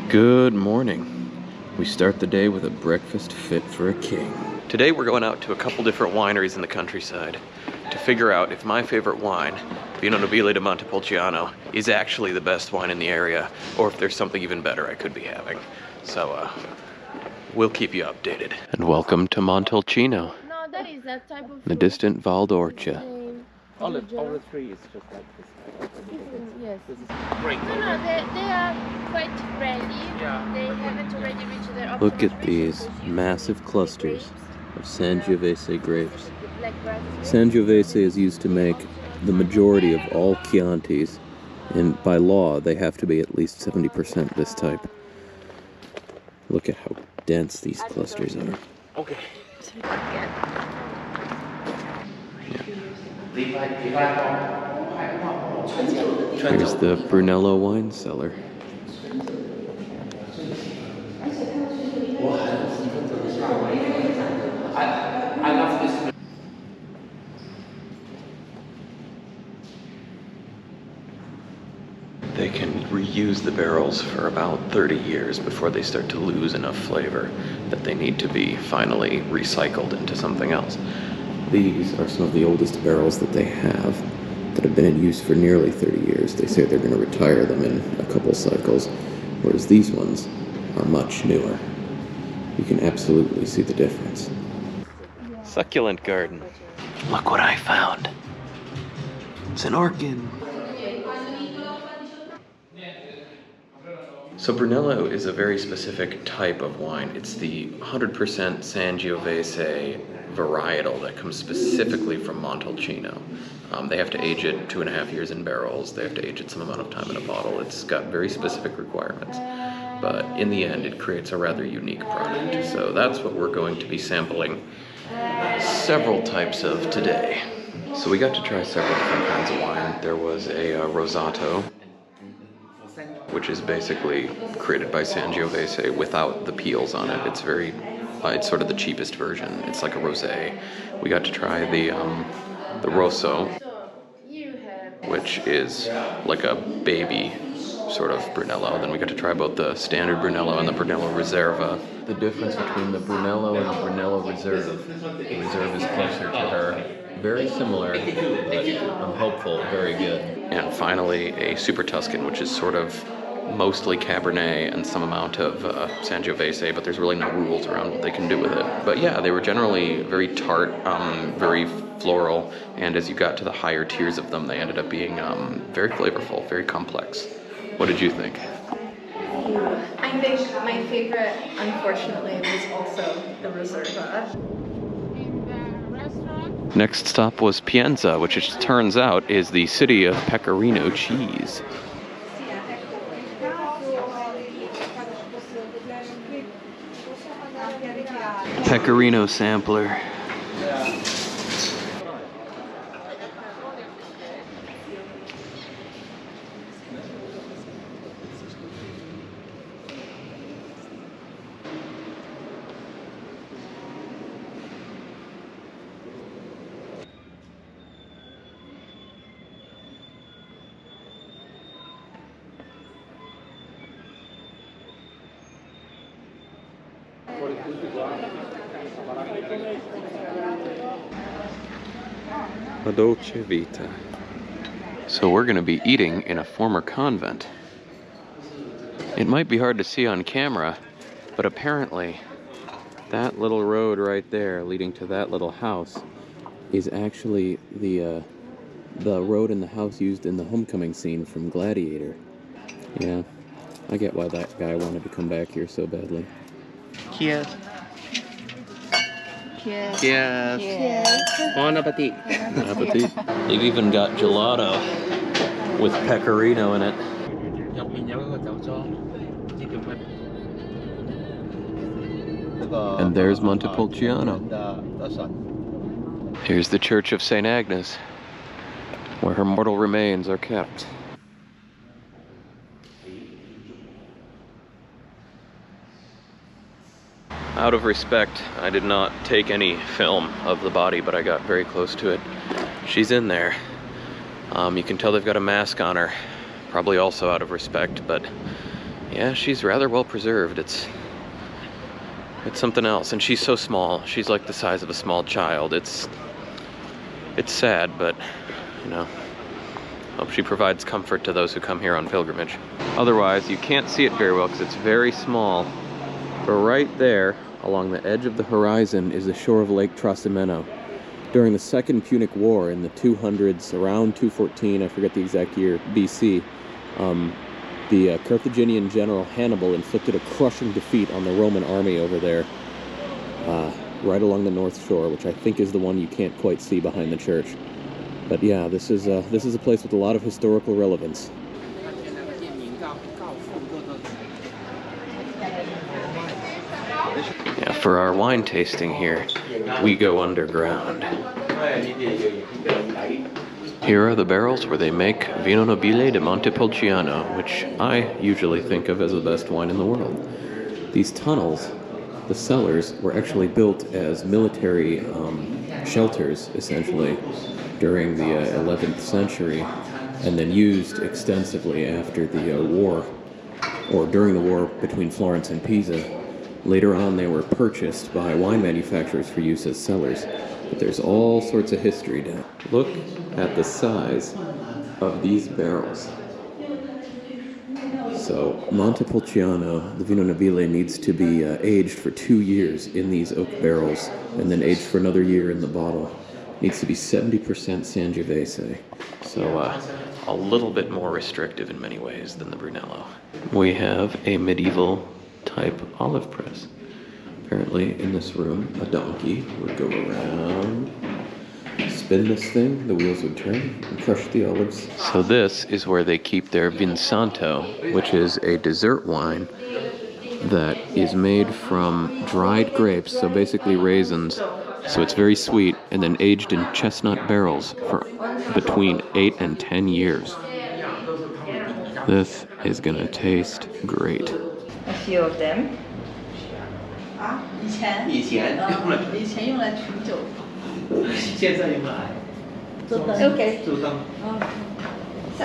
Good morning. We start the day with a breakfast fit for a king. Today we're going out to a couple different wineries in the countryside to figure out if my favorite wine, Vino Nobile de Montipulciano, is actually the best wine in the area, or if there's something even better I could be having. So, we'll keep you updated. And welcome to Montalcino, No, that is that type of the distant Val d'Orcia. All the three is just like this. Yes. This is great. No, they are quite ready. Yeah. They haven't already reached their optimal Look at ratio these because you massive use clusters the of Sangiovese grapes. the black grapes. Sangiovese is used to make the majority of all Chiantis, and by law they have to be at least 70% this type. Look at how dense these clusters are. Okay. Here's the Brunello wine cellar. I love this. They can reuse the barrels for about 30 years before they start to lose enough flavor that they need to be finally recycled into something else. These are some of the oldest barrels that they have that have been in use for nearly 30 years. They say they're going to retire them in a couple cycles, whereas these ones are much newer. You can absolutely see the difference. Succulent garden. Look what I found. It's an orchid. So Brunello is a very specific type of wine. It's the 100% Sangiovese varietal that comes specifically from Montalcino. They have to age it 2.5 years in barrels. They have to age it some amount of time in a bottle. It's got very specific requirements. But in the end, it creates a rather unique product. So that's what we're going to be sampling several types of today. So we got to try several different kinds of wine. There was a Rosato, which is basically created by Sangiovese without the peels on it. It's very, it's sort of the cheapest version. It's like a rosé. We got to try the Rosso, which is like a baby sort of Brunello. Then we got to try both the standard Brunello and the Brunello Reserva. The difference between the Brunello and the Brunello Reserve, the Reserve is closer to her. Very similar, but I'm hopeful, very good. And finally, a Super Tuscan, which is sort of mostly Cabernet and some amount of Sangiovese, but there's really no rules around what they can do with it. But yeah, they were generally very tart, very floral, and as you got to the higher tiers of them, they ended up being very flavorful, very complex. What did you think? I think my favorite, unfortunately, was also the Reserva. Next stop was Pienza, which it turns out is the city of pecorino cheese. Pecorino sampler. La Dolce Vita. So we're going to be eating in a former convent. It might be hard to see on camera, but apparently that little road right there leading to that little house is actually the road and the house used in the homecoming scene from Gladiator. Yeah, I get why that guy wanted to come back here so badly. Cheers. Cheers. Cheers. Cheers. Bon appetit. Appetit. They've even got gelato with pecorino in it. And there's Montipulciano. Here's the Church of St. Agnes, where her mortal remains are kept. Out of respect, I did not take any film of the body, but I got very close to it. She's in there. You can tell they've got a mask on her, probably also out of respect, but Yeah, she's rather well preserved. It's something else, and she's so small. She's like the size of a small child. It's sad, but you know, hope she provides comfort to those who come here on pilgrimage. Otherwise, you can't see it very well because it's very small. But right there, along the edge of the horizon, is the shore of Lake Trasimeno. During the Second Punic War in the 200s, around 214, I forget the exact year, BC, the Carthaginian general Hannibal inflicted a crushing defeat on the Roman army over there, right along the North Shore, which I think is the one you can't quite see behind the church. But yeah, this is a place with a lot of historical relevance. Yeah, for our wine tasting here, we go underground. Here are the barrels where they make Vino Nobile de Montipulciano, which I usually think of as the best wine in the world. These tunnels, the cellars, were actually built as military shelters, essentially, during the 11th century, and then used extensively after the war, or during the war between Florence and Pisa. Later on, they were purchased by wine manufacturers for use as cellars. But there's all sorts of history down. Look at the size of these barrels. So Montipulciano, the Vino Nobile, needs to be aged for 2 years in these oak barrels, and then aged for another year in the bottle. Needs to be 70% Sangiovese. So a little bit more restrictive in many ways than the Brunello. We have a medieval type olive press. Apparently in this room, a donkey would go around, spin this thing, the wheels would turn, and crush the olives. So this is where they keep their Vinsanto, which is a dessert wine that is made from dried grapes, so basically raisins. So it's very sweet, and then aged in chestnut barrels for between 8 and 10 years. This is gonna taste great. A few of them. 以前用来储酒，现在用来 Okay. 做灯。 So,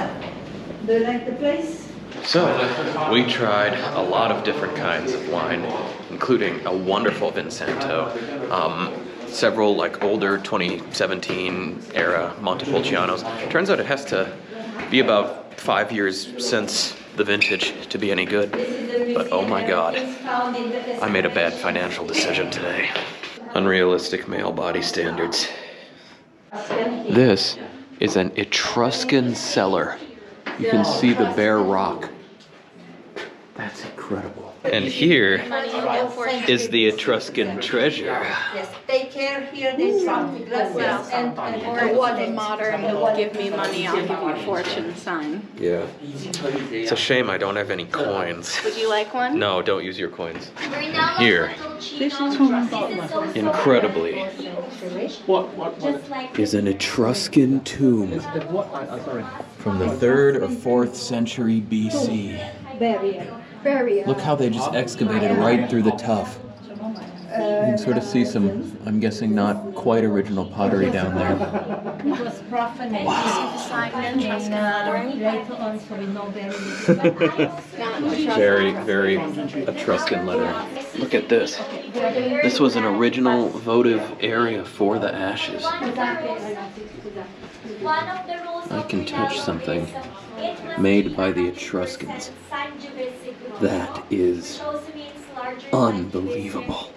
do you like the place? So, we tried a lot of different kinds of wine, including a wonderful Vinsanto, several like older 2017 era Montepulcianos. Turns out it has to be about 5 years since the vintage to be any good. But oh my god, I made a bad financial decision today. Unrealistic male body standards. This is an Etruscan cellar. You can see the bare rock. That's incredible. And here is the Etruscan treasure. Yes, take care here. There's some glasses and Or what modern give me money, I'll give you a fortune sign. Yeah. It's a shame I don't have any coins. Would you like one? No, don't use your coins. Here, incredibly, is an Etruscan tomb from the 3rd or 4th century BC. Look how they just excavated right through the tuff. You can sort of see some, I'm guessing, not quite original pottery down there. Very, very Etruscan lettering. Look at this. This was an original votive area for the ashes. I can touch something made by the Etruscans. That is unbelievable.